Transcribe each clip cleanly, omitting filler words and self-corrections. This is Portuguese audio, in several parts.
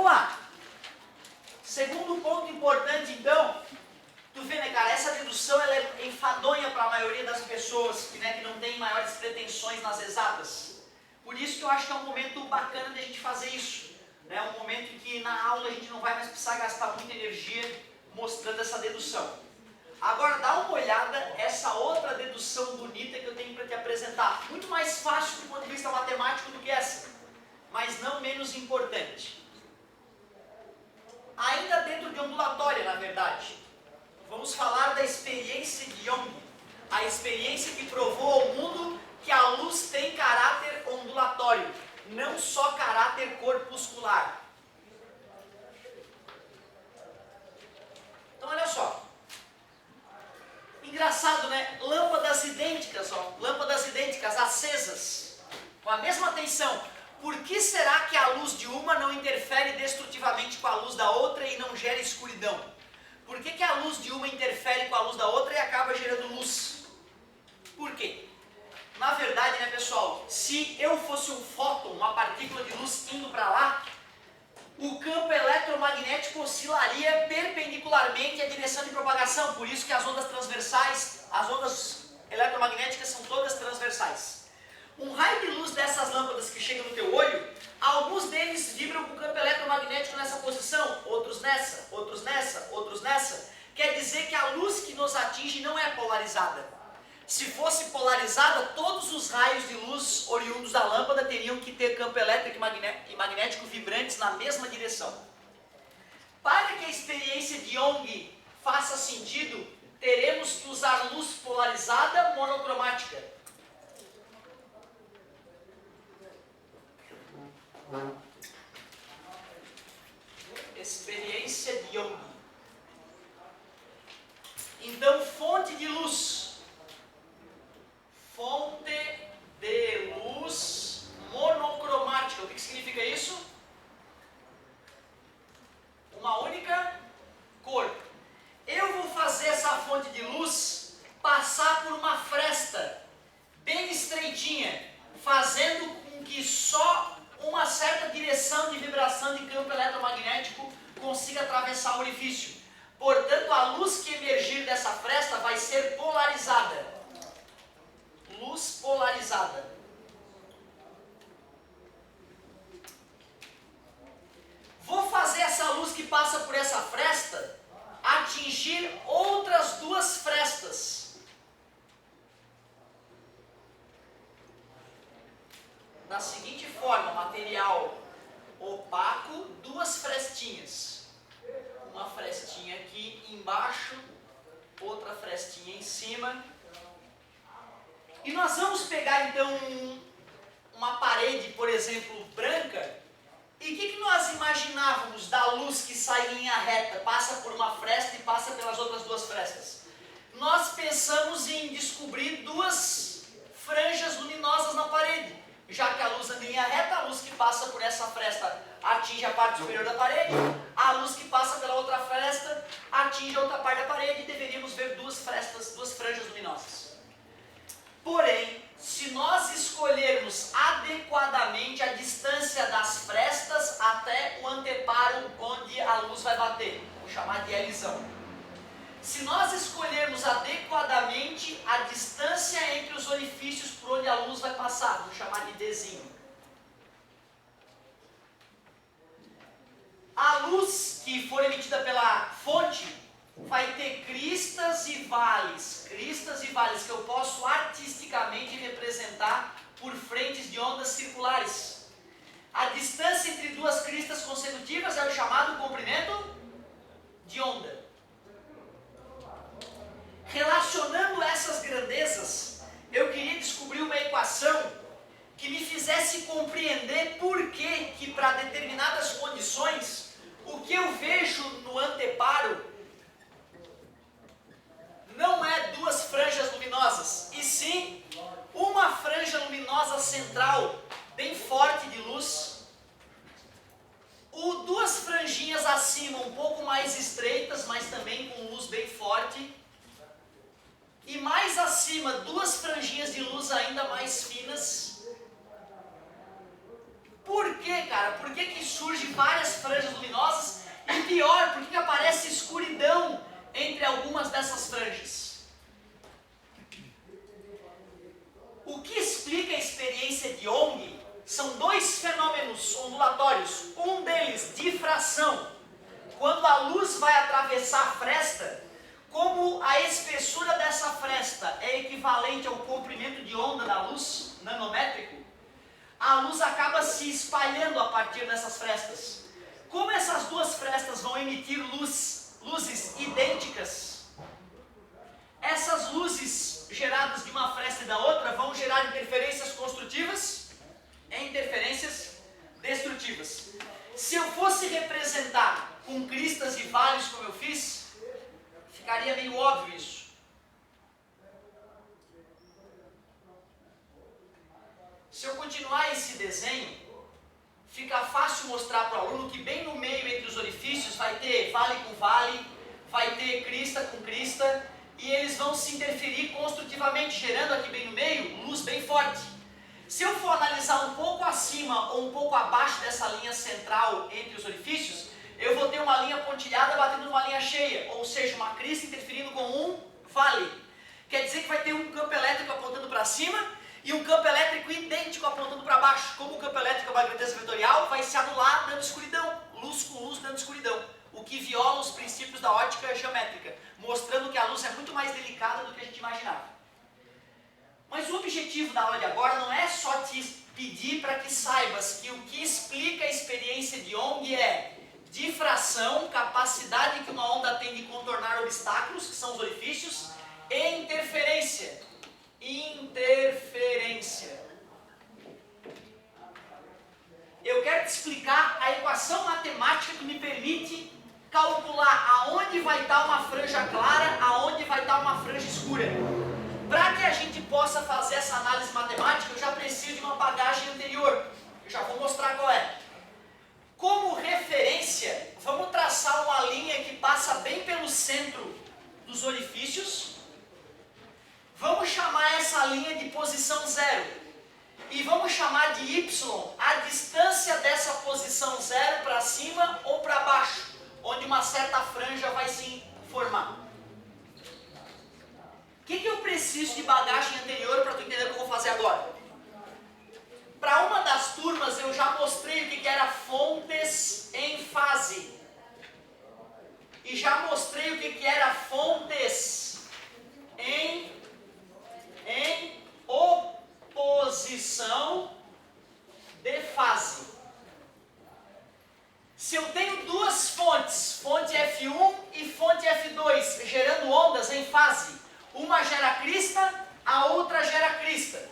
vamos lá. Segundo ponto importante, então, tu vê, né, cara, essa dedução ela é enfadonha para a maioria das pessoas que não tem maiores pretensões nas exatas. Por isso que eu acho que é um momento bacana de a gente fazer isso. É um momento em que na aula a gente não vai mais precisar gastar muita energia mostrando essa dedução. Agora dá uma olhada essa outra dedução bonita que eu tenho para te apresentar. Muito mais fácil do ponto de vista matemático do que essa, mas não menos importante. Ainda dentro de ondulatória, na verdade. Vamos falar da experiência de Young. A experiência que provou ao mundo que a luz tem caráter ondulatório, não só caráter corpuscular. Então olha só. Engraçado, né? Lâmpadas idênticas, lâmpadas idênticas, acesas, com a mesma tensão. Por que será que a luz de uma não interfere destrutivamente com a luz da outra e não gera escuridão? Por que a luz de uma interfere com a luz da outra e acaba gerando luz? Por quê? Na verdade, né, pessoal, se eu fosse um fóton, uma partícula de luz indo para lá, o campo eletromagnético oscilaria perpendicularmente à direção de propagação. Por isso que as ondas transversais, as ondas eletromagnéticas são todas transversais. Um raio de luz dessas lâmpadas que chega no teu olho, alguns deles vibram com o campo eletromagnético nessa posição, outros nessa, outros nessa, outros nessa. Quer dizer que a luz que nos atinge não é polarizada. Se fosse polarizada, todos os raios de luz oriundos da lâmpada teriam que ter campo elétrico e magnético vibrantes na mesma direção. Para que a experiência de Young faça sentido, teremos que usar luz polarizada monocromática. Experiência de Young. Então, fonte de luz. Fonte de luz monocromática. O que significa isso? Uma única cor. Eu vou fazer essa fonte de luz passar por uma fresta bem estreitinha, fazendo com que só uma certa direção de vibração de campo eletromagnético consiga atravessar o orifício. Portanto, a luz que emergir dessa fresta vai ser polarizada. Luz polarizada. Vou fazer essa luz que passa por essa fresta atingir outras duas frestas. Da seguinte forma, material opaco, duas frestinhas. Uma frestinha aqui embaixo, outra frestinha em cima. E nós vamos pegar então uma parede, por exemplo, branca, e o que nós imaginávamos da luz que sai em linha reta, passa por uma fresta e passa pelas outras duas frestas? Nós pensamos em descobrir duas franjas luminosas na parede, já que a luz anda em linha reta, a luz que passa por essa fresta atinge a parte superior da parede, a luz que passa pela outra fresta atinge a outra parte da parede e deveríamos ver duas frestas, duas franjas luminosas. Porém, se nós escolhermos adequadamente a distância das frestas até o anteparo onde a luz vai bater, vou chamar de Lzão. Se nós escolhermos adequadamente a distância entre os orifícios por onde a luz vai passar, vou chamar de Dzinho. A luz que for emitida pela fonte vai ter cristas e vales que eu posso artisticamente representar por frentes de ondas circulares. A distância entre duas cristas consecutivas é o chamado comprimento de onda. Relacionando essas grandezas, eu queria descobrir uma equação que me fizesse compreender por que para determinadas condições, o que eu vejo no anteparo não é duas franjas luminosas, e sim uma franja luminosa central, bem forte de luz, duas franjinhas acima um pouco mais estreitas, mas também com luz bem forte, e mais acima duas franjinhas de luz ainda mais finas. Por que, cara? Por que surge várias franjas luminosas, e pior, por que aparece escuridão entre algumas dessas franjas? O que explica a experiência de Young são dois fenômenos ondulatórios. Um deles, difração. Quando a luz vai atravessar a fresta, como a espessura dessa fresta é equivalente ao comprimento de onda da luz, nanométrico, a luz acaba se espalhando a partir dessas frestas. Como essas duas frestas vão emitir luzes idênticas, essas luzes geradas de uma fresta e da outra vão gerar interferências construtivas e interferências destrutivas. Se eu fosse representar com cristas e vales como eu fiz, ficaria meio óbvio isso. Se eu continuar esse desenho, fica fácil mostrar para o aluno que bem no meio entre os orifícios vai ter vale com vale, vai ter crista com crista, e eles vão se interferir construtivamente, gerando aqui bem no meio luz bem forte. Se eu for analisar um pouco acima ou um pouco abaixo dessa linha central entre os orifícios, eu vou ter uma linha pontilhada batendo numa linha cheia, ou seja, uma crista interferindo com um vale. Quer dizer que vai ter um campo elétrico apontando para cima e um campo elétrico idêntico apontando para baixo. Como o campo elétrico é uma grandeza vetorial, vai se anular dando escuridão, luz com luz dando escuridão, o que viola os princípios da ótica geométrica, mostrando que a luz é muito mais delicada do que a gente imaginava. Mas o objetivo da aula de agora não é só te pedir para que saibas que o que explica a experiência de Young é difração, capacidade que uma onda tem de contornar obstáculos, que são os orifícios, e interferência. Eu quero te explicar a equação matemática que me permite calcular aonde vai estar uma franja clara, aonde vai estar uma franja escura. Para que a gente possa fazer essa análise matemática, eu já preciso de uma bagagem anterior. Eu já vou mostrar qual é. Como referência, vamos traçar uma linha que passa bem pelo centro dos orifícios. Vamos chamar essa linha de posição 0. E vamos chamar de y a distância dessa posição 0 para cima ou para baixo, onde uma certa franja vai se formar. O que eu preciso de bagagem anterior para tu entender o que eu vou fazer agora? Para uma das turmas eu já mostrei o que era fontes em fase. E já mostrei o que era fontes em oposição de fase. Se eu tenho duas fontes, fonte F1 e fonte F2, gerando ondas em fase, uma gera crista, a outra gera crista.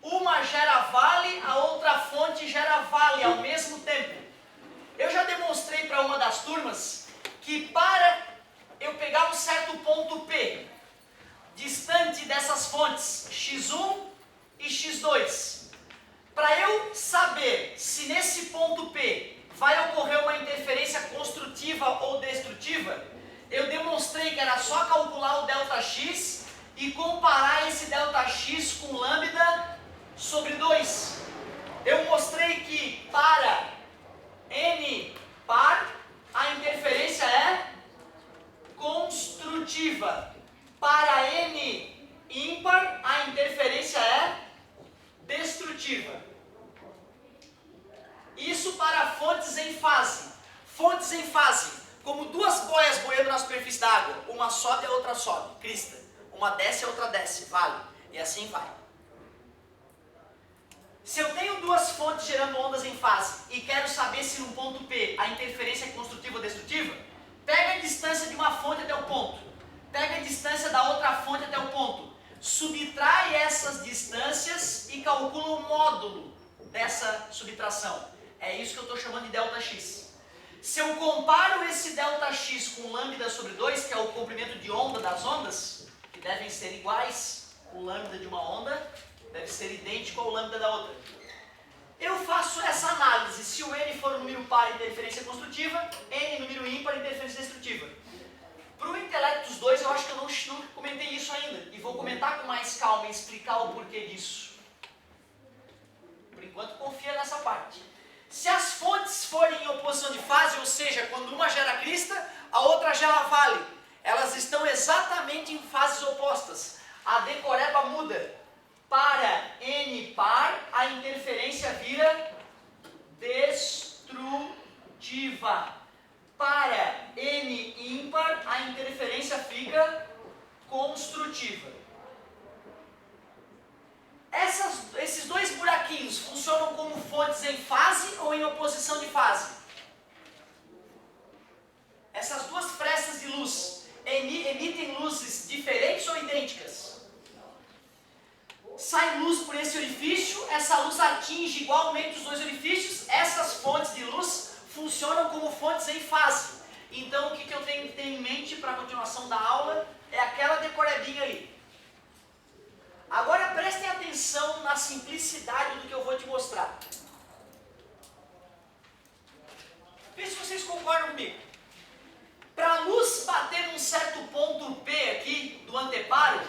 Uma gera vale, a outra fonte gera vale ao mesmo tempo. Eu já demonstrei para uma das turmas que para eu pegar um certo ponto P, distante dessas fontes x1 e x2, para eu saber se nesse ponto P vai ocorrer uma interferência construtiva ou destrutiva, eu demonstrei que era só calcular o ΔX e comparar esse ΔX com lambda sobre 2. Eu mostrei que para n par, a interferência é construtiva. Para n ímpar, a interferência é destrutiva. Isso para fontes em fase. Fontes em fase, como duas boias boiando na superfície da água. Uma sobe e a outra sobe, crista. Uma desce e a outra desce, vale. E assim vai. Se eu tenho duas fontes gerando ondas em fase e quero saber se no ponto P a interferência é construtiva ou destrutiva, pega a distância de uma fonte até o ponto, pega a distância da outra fonte até o ponto, subtrai essas distâncias e calcula o módulo dessa subtração. É isso que eu estou chamando de ΔX. Se eu comparo esse ΔX com lambda sobre 2, que é o comprimento de onda das ondas, que devem ser iguais, o lambda de uma onda deve ser idêntico ao lambda da outra. Eu faço essa análise. Se o n for um número par, interferência construtiva, n número ímpar, interferência destrutiva. Para o intelecto dos dois, eu acho que eu não comentei isso ainda. E vou comentar com mais calma e explicar o porquê disso. Por enquanto, confia nessa parte. Se as fontes a interferência vira destrutiva. Para N ímpar, a interferência fica construtiva. Esses dois buraquinhos funcionam como fontes em fase ou em oposição de fase? Essas duas frestas de luz emitem luzes diferentes ou idênticas? Sai luz por esse orifício, essa luz atinge igualmente os dois orifícios, essas fontes de luz funcionam como fontes em fase. Então o que eu tenho que ter em mente para a continuação da aula é aquela decoradinha ali. Agora prestem atenção na simplicidade do que eu vou te mostrar. Vê se vocês concordam comigo. Para a luz bater num certo ponto P aqui do anteparo,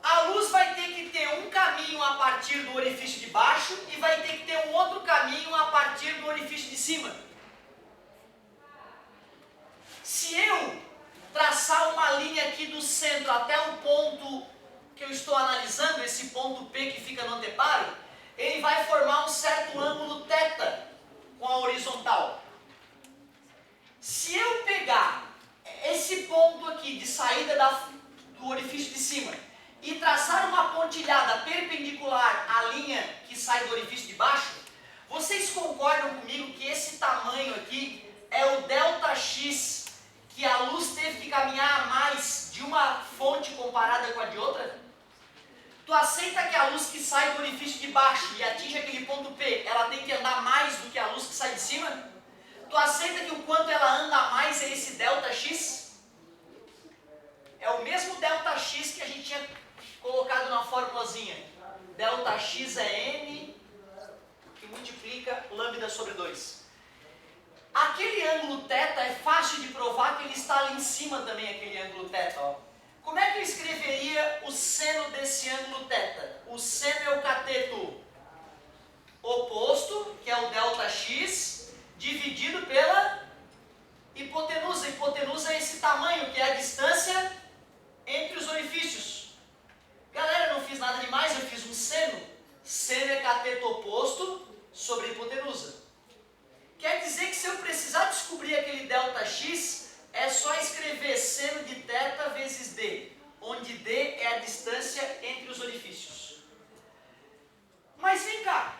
a luz vai ter que ter um caminho a partir do orifício de baixo e vai ter que ter um outro caminho a partir do orifício de cima. Se eu traçar uma linha aqui do centro até o ponto que eu estou analisando, esse ponto P que fica no anteparo, ele vai formar um certo ângulo θ com a horizontal. Se eu pegar esse ponto aqui de saída do orifício de cima e traçar uma pontilhada perpendicular à linha que sai do orifício de baixo, vocês concordam comigo que esse tamanho aqui é o ΔX que a luz teve que caminhar a mais de uma fonte comparada com a de outra? Tu aceita que a luz que sai do orifício de baixo e atinge aquele ponto P, ela tem que andar mais do que a luz que sai de cima? Tu aceita que o quanto ela anda mais é esse ΔX? É o mesmo ΔX que a gente tinha colocado na formulazinha. ΔX é N que multiplica lambda sobre 2. Aquele ângulo θ é fácil de provar que ele está ali em cima também, aquele ângulo θ. Ó. Como é que eu escreveria o seno desse ângulo θ? O seno é o cateto oposto, que é o ΔX, dividido pela hipotenusa. Hipotenusa é esse tamanho, que é a distância entre os orifícios. Galera, eu não fiz nada demais, eu fiz um seno. Seno é cateto oposto sobre hipotenusa. Quer dizer que se eu precisar descobrir aquele ΔX, é só escrever seno de θ vezes d, onde d é a distância entre os orifícios. Mas vem cá,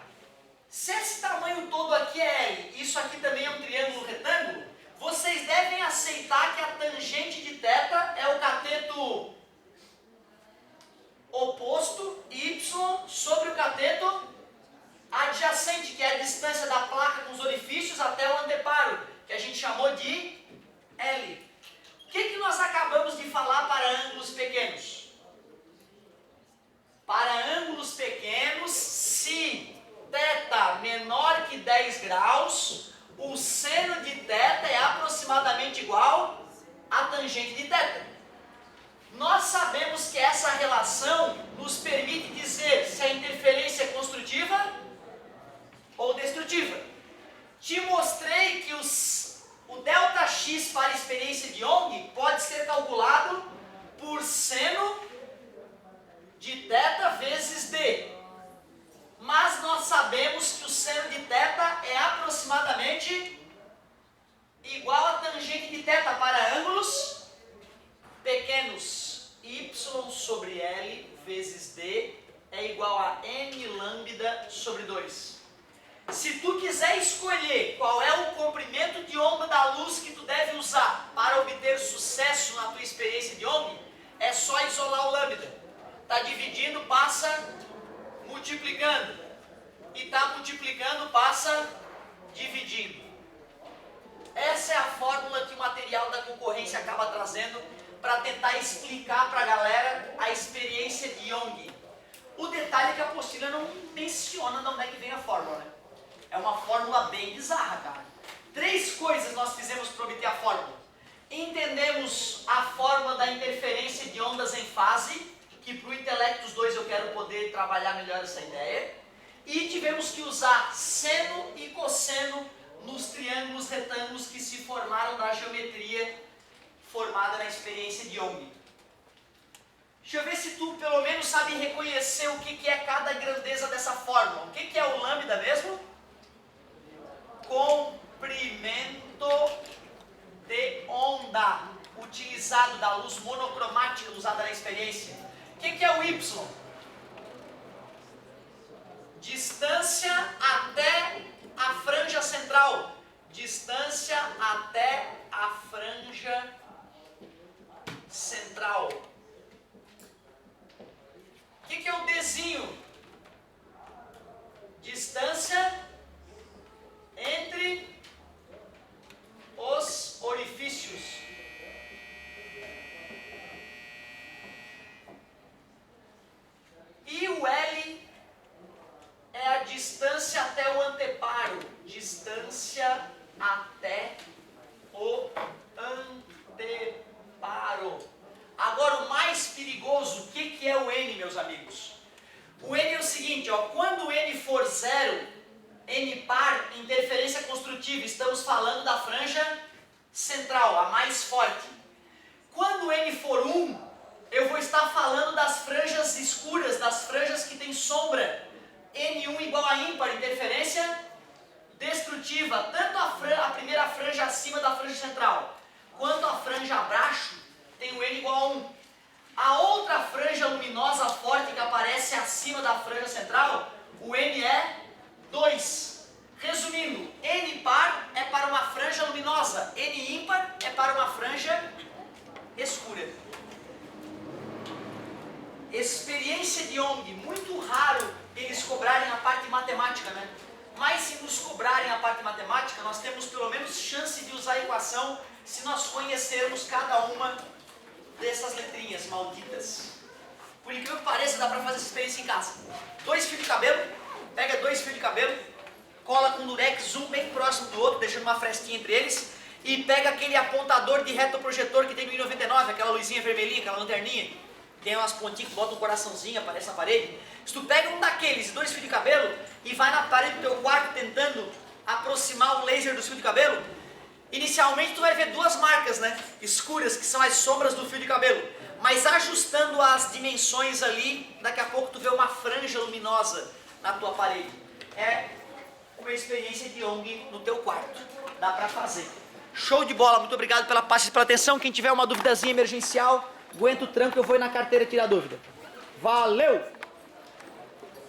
se esse tamanho todo aqui é L, isso aqui também é um triângulo retângulo, vocês devem aceitar que a tangente de θ é o cateto oposto, y, sobre o cateto adjacente, que é a distância da placa com os orifícios até o anteparo, que a gente chamou de L. O que nós acabamos de falar para ângulos pequenos? Para ângulos pequenos, se θ menor que 10 graus, o seno de θ é aproximadamente igual à tangente de θ. Nós sabemos que essa relação nos permite dizer se a interferência é construtiva ou destrutiva. Te mostrei que o ΔX para a experiência de Young pode ser calculado por seno de θ vezes d. Mas nós sabemos que o seno de θ é aproximadamente igual à tangente de θ para ângulos pequenos. Y sobre L vezes d é igual a n lambda sobre 2. Se tu quiser escolher qual é o comprimento de onda da luz que tu deve usar para obter sucesso na tua experiência de Young, é só isolar o lambda. Está dividindo, passa multiplicando. E está multiplicando, passa dividindo. Essa é a fórmula que o material da concorrência acaba trazendo para tentar explicar para a galera a experiência de Young. O detalhe é que a apostila não menciona de onde é que vem a fórmula, né? É uma fórmula bem bizarra, cara. 3 coisas nós fizemos para obter a fórmula. Entendemos a fórmula da interferência de ondas em fase, que para o intelecto dos dois eu quero poder trabalhar melhor essa ideia. E tivemos que usar seno e cosseno nos triângulos retângulos que se formaram da geometria formada na experiência de Young. Deixa eu ver se tu pelo menos sabe reconhecer o que é cada grandeza dessa fórmula. O que é o lambda mesmo? Comprimento de onda utilizado, da luz monocromática usada na experiência. O que é o y? Distância até a franja central. Distância até a franja central. O que é o Dzinho? Distância entre os orifícios. E o L é a distância até o anteparo. Distância até o anteparo. Agora o mais perigoso, o que é o N, meus amigos? O N é o seguinte, ó, quando o N for 0, N par, interferência construtiva, estamos falando da franja central, a mais forte. Quando N for 1, eu vou estar falando das franjas escuras, das franjas que tem sombra. N1 igual a ímpar, interferência destrutiva. Tanto a primeira franja acima da franja central, quanto a franja abaixo, tem o N igual a 1. A outra franja luminosa forte que aparece acima da franja central, o N é 2. Resumindo, N par é para uma franja luminosa, N ímpar é para uma franja escura. Experiência de Young, muito raro eles cobrarem a parte matemática, né? Mas se nos cobrarem a parte matemática, nós temos pelo menos chance de usar a equação se nós conhecermos cada uma dessas letrinhas malditas. Por incrível que pareça, dá pra fazer essa experiência em casa. 2 fios de cabelo, pega 2 fios de cabelo, cola com durex um bem próximo do outro, deixando uma frestinha entre eles, e pega aquele apontador de retroprojetor que tem no I99, aquela luzinha vermelhinha, aquela lanterninha, tem umas pontinhas que botam um coraçãozinho, aparece na parede. Se tu pega um daqueles e 2 fios de cabelo e vai na parede do teu quarto tentando aproximar o laser dos fios de cabelo, inicialmente tu vai ver 2 marcas, né, escuras, que são as sombras do fio de cabelo. Mas ajustando as dimensões ali, daqui a pouco tu vê uma franja luminosa na tua parede. É uma experiência de Young no teu quarto. Dá pra fazer. Show de bola, muito obrigado pela paciência e pela atenção. Quem tiver uma duvidazinha emergencial, aguenta o tranco, eu vou ir na carteira tirar dúvida. Valeu!